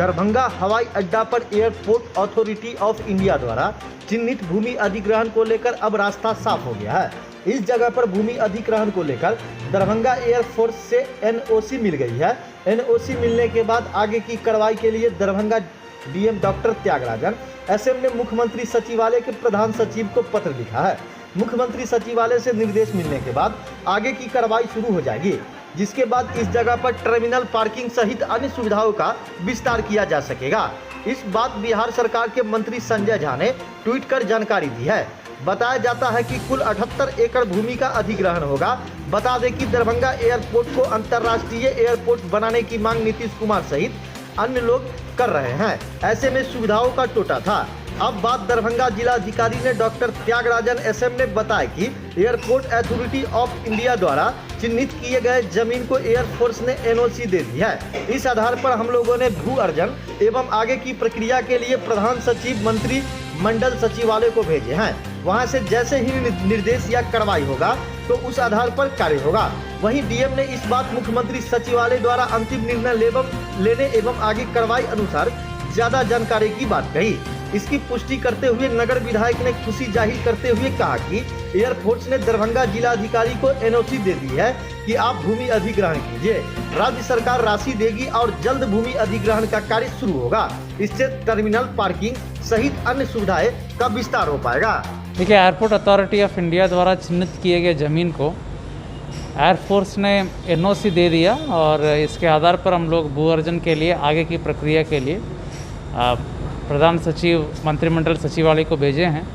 दरभंगा हवाई अड्डा पर एयरपोर्ट अथॉरिटी ऑफ इंडिया द्वारा चिन्हित भूमि अधिग्रहण को लेकर अब रास्ता साफ हो गया है। इस जगह पर भूमि अधिग्रहण को लेकर दरभंगा एयरफोर्स से एनओसी मिल गई है। एनओसी मिलने के बाद आगे की कार्रवाई के लिए Darbhanga DM doctor Tyagarajan SM ने मुख्यमंत्री सचिवालय के प्रधान सचिव को पत्र लिखा है। मुख्यमंत्री सचिवालय से निर्देश मिलने के बाद आगे की कार्रवाई शुरू हो जाएगी, जिसके बाद इस जगह पर टर्मिनल पार्किंग सहित अन्य सुविधाओं का विस्तार किया जा सकेगा। इस बात बिहार सरकार के मंत्री संजय झा ने ट्वीट कर जानकारी दी है। बताया जाता है कि कुल 78 एकड़ भूमि का अधिग्रहण होगा। बता दें कि दरभंगा एयरपोर्ट को अंतर्राष्ट्रीय एयरपोर्ट बनाने की मांग नीतीश कुमार सहित अन्य लोग कर रहे हैं। ऐसे में सुविधाओं का टोटा था। अब बात दरभंगा जिलाधिकारी ने डॉक्टर त्यागराजन एसएम ने बताया कि एयरपोर्ट अथॉरिटी ऑफ इंडिया द्वारा चिन्हित किए गए जमीन को एयरफोर्स ने एनओसी दे दी है। इस आधार पर हम लोगों ने भू अर्जन एवं आगे की प्रक्रिया के लिए प्रधान सचिव मंत्री मंडल सचिवालय को भेजे हैं। वहां से जैसे ही निर्देश या कार्रवाई होगा तो उस आधार पर कार्य होगा। वहीं डीएम ने इस बात मुख्यमंत्री सचिवालय द्वारा अंतिम निर्णय लेने एवं आगे कार्रवाई अनुसार ज्यादा जानकारी की बात कही। इसकी पुष्टि करते हुए नगर विधायक ने खुशी जाहिर करते हुए कहा कि एयरफोर्स ने दरभंगा जिलाधिकारी को एनओसी दे दी है कि आप भूमि अधिग्रहण कीजिए। राज्य सरकार राशि देगी और जल्द भूमि अधिग्रहण का कार्य शुरू होगा। इससे टर्मिनल पार्किंग सहित अन्य सुविधाएं का विस्तार हो पाएगा। देखिए, एयरपोर्ट अथॉरिटी ऑफ इंडिया द्वारा चिन्हित किए गए जमीन को एयरफोर्स ने एनओसी दे दिया और इसके आधार पर हम लोग भू अर्जन के लिए आगे की प्रक्रिया के लिए प्रधान सचिव मंत्रिमंडल सचिवालय को भेजे हैं।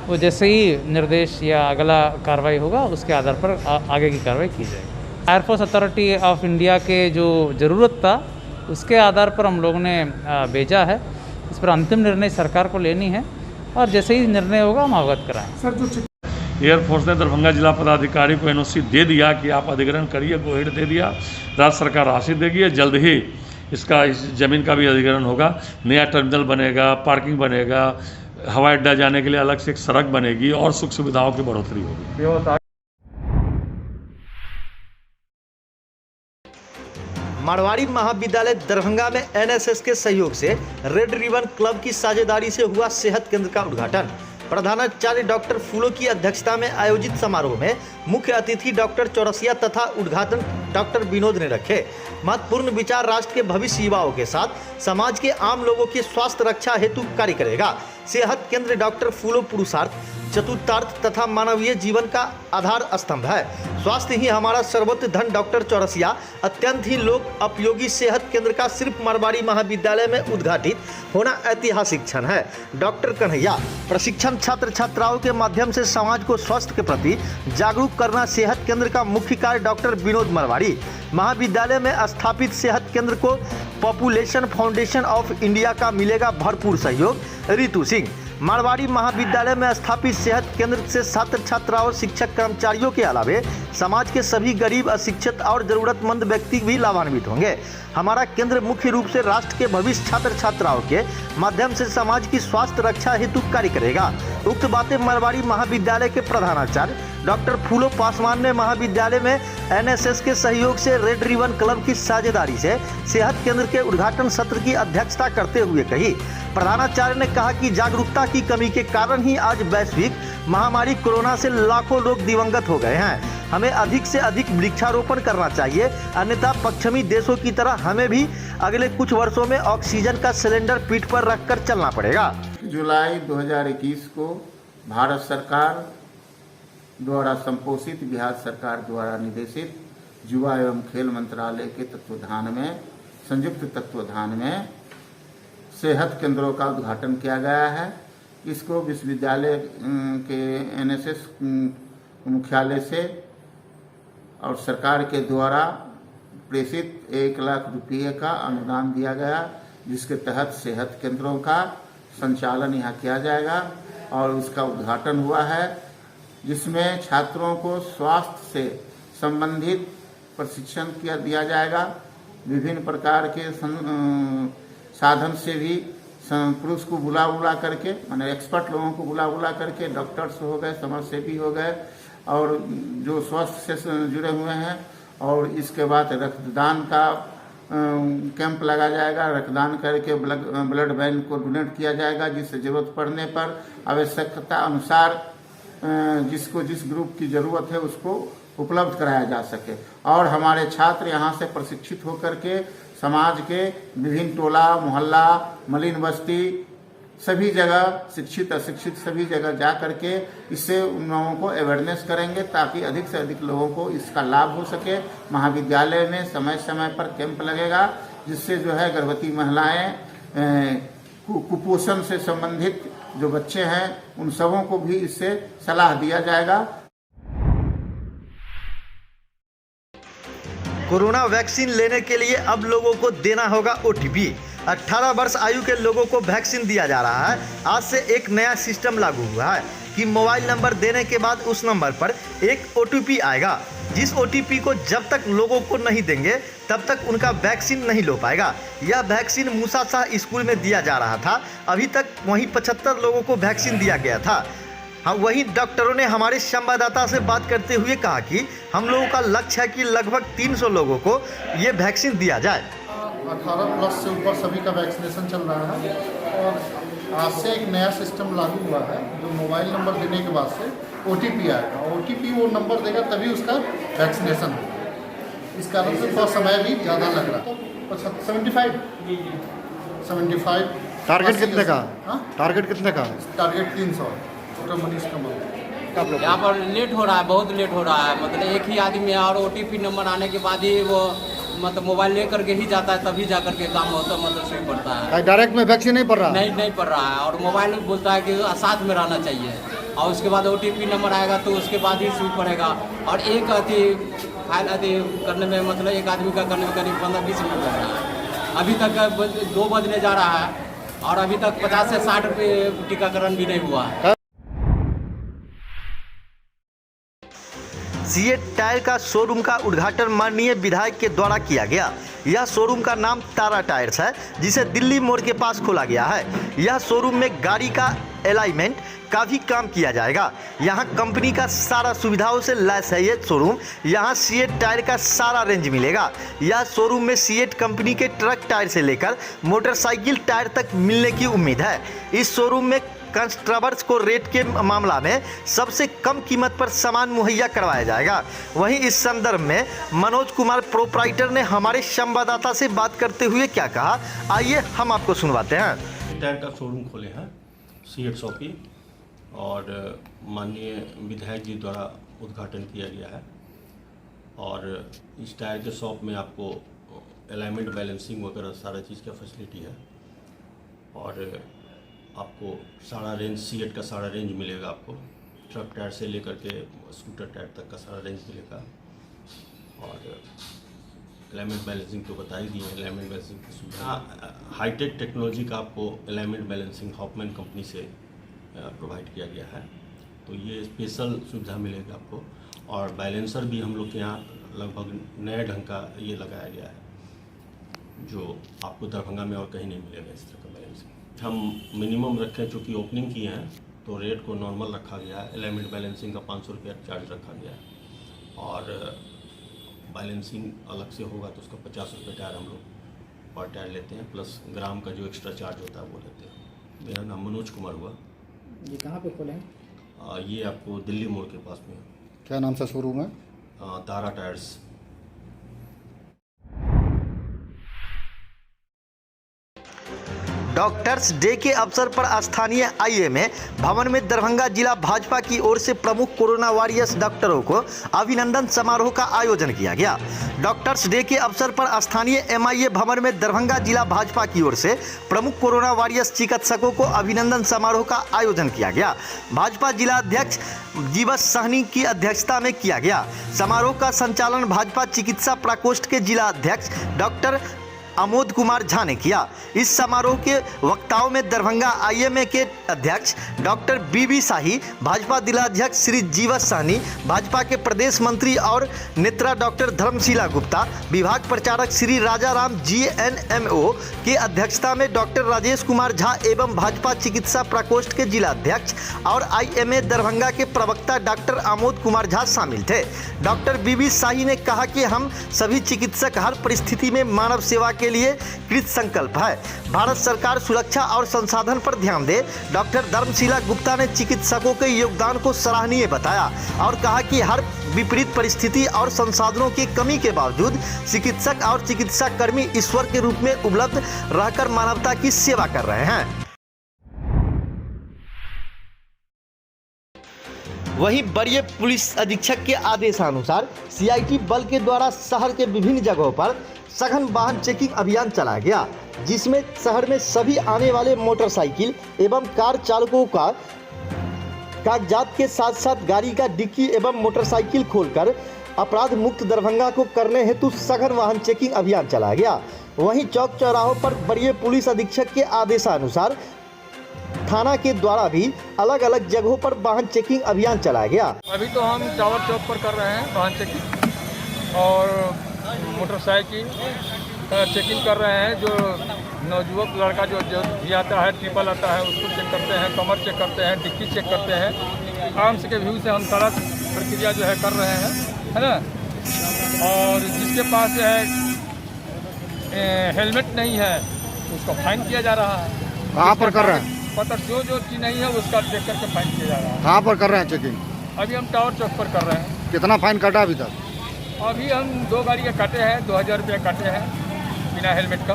वो जैसे ही निर्देश या अगला कार्रवाई होगा उसके आधार पर आगे की कार्रवाई की जाएगी। एयरफोर्स अथॉरिटी ऑफ इंडिया के जो ज़रूरत था उसके आधार पर हम लोगों ने भेजा है। इस पर अंतिम निर्णय सरकार को लेनी है और जैसे ही निर्णय होगा हम अवगत कराएँ। एयरफोर्स ने दरभंगा जिला पदाधिकारी को एनओसी दे दिया कि आप अधिग्रहण करिए, गो हेड दे दिया। राज्य सरकार राशि देगी, जल्द ही इस ज़मीन का भी अधिग्रहण होगा। नया टर्मिनल बनेगा, पार्किंग बनेगा, हवाई अड्डा जाने के लिए अलग से एक सड़क बनेगी और सुख सुविधाओं की बढ़ोतरी होगी। मारवाड़ी महाविद्यालय दरभंगा में एनएसएस के सहयोग से रेड रिबन क्लब की साझेदारी से हुआ सेहत केंद्र का उद्घाटन। प्रधानाचार्य डॉक्टर फूलो की अध्यक्षता में आयोजित समारोह में मुख्य अतिथि डॉक्टर चौरसिया तथा उद्घाटन डॉक्टर विनोद ने रखे। महत्वपूर्ण विचार राष्ट्र के भविष्य युवाओं के साथ समाज के आम लोगों की स्वास्थ्य रक्षा हेतु कार्य करेगा। सेहत केंद्र डॉक्टर फूलो पुरुषार्थ, चतुर्थार्थ तथा मानवीय जीवन का आधार स्तंभ है। स्वास्थ्य ही हमारा सर्वोच्च धन। डॉक्टर चौरसिया अत्यंत ही लोक उपयोगी सेहत केंद्र का सिर्फ मारवाड़ी महाविद्यालय में उद्घाटित होना ऐतिहासिक क्षण है। डॉक्टर कन्हैया प्रशिक्षण छात्र छात्राओं के माध्यम से समाज को स्वास्थ्य के प्रति जागरूक करना सेहत केंद्र का मुख्य कार्य। डॉक्टर विनोद मारवाड़ी महाविद्यालय में स्थापित सेहत केंद्र को पॉपुलेशन फाउंडेशन ऑफ इंडिया का मिलेगा भरपूर सहयोग। रितु सिंह मारवाड़ी महाविद्यालय में स्थापित सेहत केंद्र से छात्र छात्राओं, शिक्षक कर्मचारियों के अलावे समाज के सभी गरीब, अशिक्षित और जरूरतमंद व्यक्ति भी लाभान्वित होंगे। हमारा केंद्र मुख्य रूप से राष्ट्र के भविष्य छात्र छात्राओं के माध्यम से समाज की स्वास्थ्य रक्षा हेतु कार्य करेगा। उक्त बातें मारवाड़ी महाविद्यालय के प्रधानाचार्य डॉक्टर फूलो पासवान ने महाविद्यालय में एनएसएस के सहयोग से रेड रिबन क्लब की साझेदारी से सेहत केंद्र के उद्घाटन सत्र की अध्यक्षता करते हुए कही। प्रधानाचार्य ने कहा कि जागरूकता की कमी के कारण ही आज वैश्विक महामारी कोरोना से लाखों लोग दिवंगत हो गए हैं। हमें अधिक से अधिक वृक्षारोपण करना चाहिए, अन्यथा पश्चिमी देशों की तरह हमें भी अगले कुछ वर्षों में ऑक्सीजन का सिलेंडर पीठ पर रखकर चलना पड़ेगा। जुलाई 2021 को भारत सरकार द्वारा संपोषित, बिहार सरकार द्वारा निदेशित युवा एवं खेल मंत्रालय के तत्वाधान में, संयुक्त तत्वाधान में सेहत केंद्रों का उद्घाटन किया गया है। इसको विश्वविद्यालय के एनएसएस मुख्यालय से और सरकार के द्वारा प्रेषित 1 लाख रुपये का अनुदान दिया गया, जिसके तहत सेहत केंद्रों का संचालन यहाँ किया जाएगा और उसका उद्घाटन हुआ है, जिसमें छात्रों को स्वास्थ्य से संबंधित प्रशिक्षण दिया जाएगा। विभिन्न प्रकार के साधन से भी पुरुष को बुला करके, माने एक्सपर्ट लोगों को बुला करके, डॉक्टर्स हो गए, समाजसेवी हो गए और जो स्वास्थ्य से जुड़े हुए हैं, और इसके बाद रक्तदान का कैंप लगा जाएगा। रक्तदान करके ब्लड बैंक को डोनेट किया जाएगा, जिससे जरूरत पड़ने पर आवश्यकता अनुसार जिसको जिस ग्रुप की जरूरत है उसको उपलब्ध कराया जा सके। और हमारे छात्र यहाँ से प्रशिक्षित होकर के समाज के विभिन्न टोला मोहल्ला मलिन बस्ती सभी जगह शिक्षित अशिक्षित सभी जगह जा करके इससे उन लोगों को अवेयरनेस करेंगे, ताकि अधिक से अधिक लोगों को इसका लाभ हो सके। महाविद्यालय में समय समय पर कैंप लगेगा, जिससे जो है गर्भवती महिलाएं कुपोषण से संबंधित जो बच्चे हैं उन सबों को भी इससे सलाह दिया जाएगा। कोरोना वैक्सीन लेने के लिए अब लोगों को देना होगा OTP। 18 वर्ष आयु के लोगों को वैक्सीन दिया जा रहा है। आज से एक नया सिस्टम लागू हुआ है कि मोबाइल नंबर देने के बाद उस नंबर पर एक OTP आएगा, जिस OTP को जब तक लोगों को नहीं देंगे तब तक उनका वैक्सीन नहीं लो पाएगा। यह वैक्सीन मूसा शाह स्कूल में दिया जा रहा था। अभी तक वहीं 75 लोगों को वैक्सीन दिया गया था। हाँ, वहीं डॉक्टरों ने हमारे संवाददाता से बात करते हुए कहा कि हम लोगों का लक्ष्य है कि लगभग 300 लोगों को ये वैक्सीन दिया जाए। 18 प्लस से ऊपर सभी का वैक्सीनेशन चल रहा है और आज से एक नया सिस्टम लागू हुआ है, जो मोबाइल नंबर देने के बाद से OTP आएगा। OTP वो नंबर देगा तभी उसका वैक्सीनेशन होगा। इस कारण से थोड़ा समय भी ज़्यादा लग रहा है। तो 75 टारगेट कितने का? हाँ, टारगेट कितने का? टारगेट 300 छोटा मनीष कमल। यहाँ पर लेट हो रहा है, बहुत लेट हो रहा है। मतलब एक ही आदमी है और OTP नंबर आने के बाद ही वो मतलब मोबाइल लेकर के ही जाता है, तभी जा करके काम होता मतलब सुई पड़ता है। डायरेक्ट में वैक्सीन नहीं पड़ रहा? नहीं पड़ रहा है। और मोबाइल बोलता है कि साथ में रहना चाहिए और उसके बाद OTP नंबर आएगा तो उसके बाद ही सुई पड़ेगा। और एक फाइल करने में मतलब एक आदमी का करने में करीब 15-20 मिनट लग रहा है। अभी तक 2 बजने जा रहा है और अभी तक 50 से 60 टीकाकरण भी नहीं हुआ है। सीएट टायर का शोरूम का उद्घाटन माननीय विधायक के द्वारा किया गया। यह शोरूम का नाम तारा टायर्स है, जिसे दिल्ली मोड़ के पास खोला गया है। यह शोरूम में गाड़ी का अलाइनमेंट का भी काम किया जाएगा। यहाँ कंपनी का सारा सुविधाओं से लैस है ये शोरूम। यहाँ सीएट टायर का सारा रेंज मिलेगा। यह शोरूम में सीएट कंपनी के ट्रक टायर से लेकर मोटरसाइकिल टायर तक मिलने की उम्मीद है। इस शोरूम में कस्टमर्स को रेट के मामला में सबसे कम कीमत पर सामान मुहैया करवाया जाएगा। वहीं इस संदर्भ में मनोज कुमार प्रोप्राइटर ने हमारे संवाददाता से बात करते हुए क्या कहा, आइए हम आपको सुनवाते हैं। टायर का शोरूम खोले हैं सीएट शॉपी और माननीय विधायक जी द्वारा उद्घाटन किया गया है। और इस टायर के शॉप में आपको अलाइनमेंट बैलेंसिंग वगैरह सारा चीज़ का फैसिलिटी है और आपको सारा रेंज सीएट का सारा रेंज मिलेगा। आपको ट्रक टायर से लेकर के स्कूटर टायर तक का सारा रेंज मिलेगा। और अलाइनमेंट बैलेंसिंग तो बता ही दिए हैं। अलाइनमेंट बैलेंसिंग की सुविधा हाईटेक टेक्नोलॉजी का आपको अलाइनमेंट बैलेंसिंग हॉफमैन कंपनी से प्रोवाइड किया गया है। तो ये स्पेशल सुविधा मिलेगा आपको। और बैलेंसर भी हम लोग के यहाँ लगभग नए ढंग का ये लगाया गया है, जो आपको दरभंगा में और कहीं नहीं मिलेगा इस तरह का बैलेंसिंग। हम मिनिमम रखें, चूँकि ओपनिंग किए हैं तो रेट को नॉर्मल रखा गया है। अलाइनमेंट बैलेंसिंग का 500 रुपया चार्ज रखा गया है और बैलेंसिंग अलग से होगा तो उसका 50 रुपये टायर हम लोग पर टायर लेते हैं, प्लस ग्राम का जो एक्स्ट्रा चार्ज होता है वो लेते हैं। मेरा नाम मनोज कुमार हुआ। ये कहाँ पे खोले हैं? ये आपको दिल्ली मोड़ के पास में। क्या नाम से शोरूम है? तारा टायर्स। डॉक्टर्स डे के अवसर पर स्थानीय आईएमए भवन में दरभंगा जिला भाजपा की ओर से प्रमुख कोरोना वॉरियर्स डॉक्टरों को अभिनंदन समारोह का आयोजन किया गया। डॉक्टर्स डे के अवसर पर स्थानीय एमआईए भवन में दरभंगा जिला भाजपा की ओर से प्रमुख कोरोना वॉरियर्स चिकित्सकों को अभिनंदन समारोह का आयोजन किया गया। भाजपा जिला अध्यक्ष जीवस सहनी की अध्यक्षता में किया गया। समारोह का संचालन भाजपा चिकित्सा प्रकोष्ठ के जिला अध्यक्ष डॉक्टर आमोद कुमार झा ने किया। इस समारोह के वक्ताओं में दरभंगा IMA के अध्यक्ष डॉक्टर BB शाही, भाजपा जिलाध्यक्ष श्री जीवस सहनी, भाजपा के प्रदेश मंत्री और नेता डॉक्टर धर्मशिला गुप्ता, विभाग प्रचारक श्री राजाराम GNMO के अध्यक्षता में डॉक्टर राजेश कुमार झा एवं भाजपा चिकित्सा प्रकोष्ठ के जिलाध्यक्ष और IMA दरभंगा के प्रवक्ता डॉक्टर आमोद कुमार झा शामिल थे। डॉक्टर BB शाही ने कहा कि हम सभी चिकित्सक हर परिस्थिति में मानव सेवा के लिए कृत संकल्प है। भारत सरकार सुरक्षा और संसाधन पर ध्यान दे। डॉक्टर धर्मशिला गुप्ता ने चिकित्सकों के योगदान को सराहनीय बताया और कहा कि हर विपरीत परिस्थिति और संसाधनों की कमी के बावजूद चिकित्सक और चिकित्सा कर्मी ईश्वर के रूप में उपलब्ध रहकर मानवता की सेवा कर रहे हैं। वहीं वरीय पुलिस अधीक्षक के आदेशानुसार CIT बल के द्वारा शहर के विभिन्न जगहों पर सघन वाहन चेकिंग अभियान चलाया गया, जिसमें शहर में सभी आने वाले मोटरसाइकिल एवं कार चालकों का कागजात के साथ साथ गाड़ी का डिक्की एवं मोटरसाइकिल खोलकर अपराध मुक्त दरभंगा को करने हेतु सघन वाहन चेकिंग अभियान चलाया गया। वहीं चौक चौराहों पर वरीय पुलिस अधीक्षक के आदेशानुसार थाना के द्वारा भी अलग अलग जगहों पर वाहन चेकिंग अभियान चलाया गया। अभी तो हम टावर चौक पर कर रहे हैं वाहन चेकिंग और मोटरसाइकिल का चेकिंग कर रहे हैं। जो नवयुवक लड़का जो भी आता है, ट्रिपल आता है, उसको चेक करते हैं, कमर चेक करते हैं, डिक्की चेक करते हैं। आर्म्स के व्यू से हम सारा प्रक्रिया जो है कर रहे हैं, है ना। और जिसके पास जो है हेलमेट नहीं है उसको फाइन किया जा रहा है। कहाँ पर कर रहे हैं? पता जो चीज़ नहीं है उसका देख करके फाइन किया जा रहा है। कहाँ पर कर रहे हैं चेकिंग? अभी हम टावर चौक पर कर रहे हैं। कितना फाइन काटा अभी तक? अभी हम 2 गाड़ी के काटे हैं, 2000 रुपये काटे हैं बिना हेलमेट का।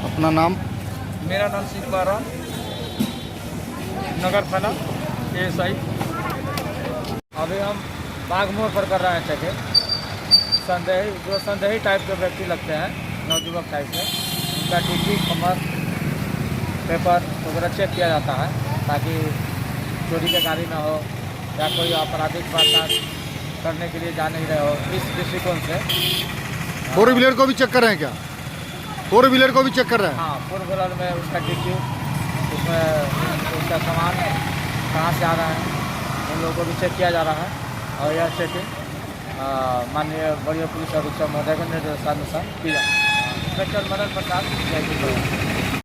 अपना नाम? मेरा नाम शिव कुमार राम, नगर थाना ASI। अभी हम बाघ मोड़ पर कर रहे हैं चेकिंग। संदेही टाइप के व्यक्ति लगते हैं, नवयुवक टाइप से, उनका डिग्री, कमर, पेपर वगैरह चेक किया जाता है ताकि चोरी की गाड़ी ना हो या कोई आपराधिक वारदात करने के लिए जा नहीं रहे हो, इस दृष्टिकोण से। 4 व्हीलर को भी चेक कर रहे हैं क्या? 4 व्हीलर को भी चेक कर रहे हैं? हाँ, 4 व्हीलर में उसका डिक्की, उसमें उसका सामान कहाँ से आ रहा है, उन लोगों को भी चेक किया जा रहा है। और यह चेकिंग माननीय वरीय पुलिस अधीक्षक महोदय के निर्देशानुसार की जाए। इंस्पेक्टर मदन प्रसाद।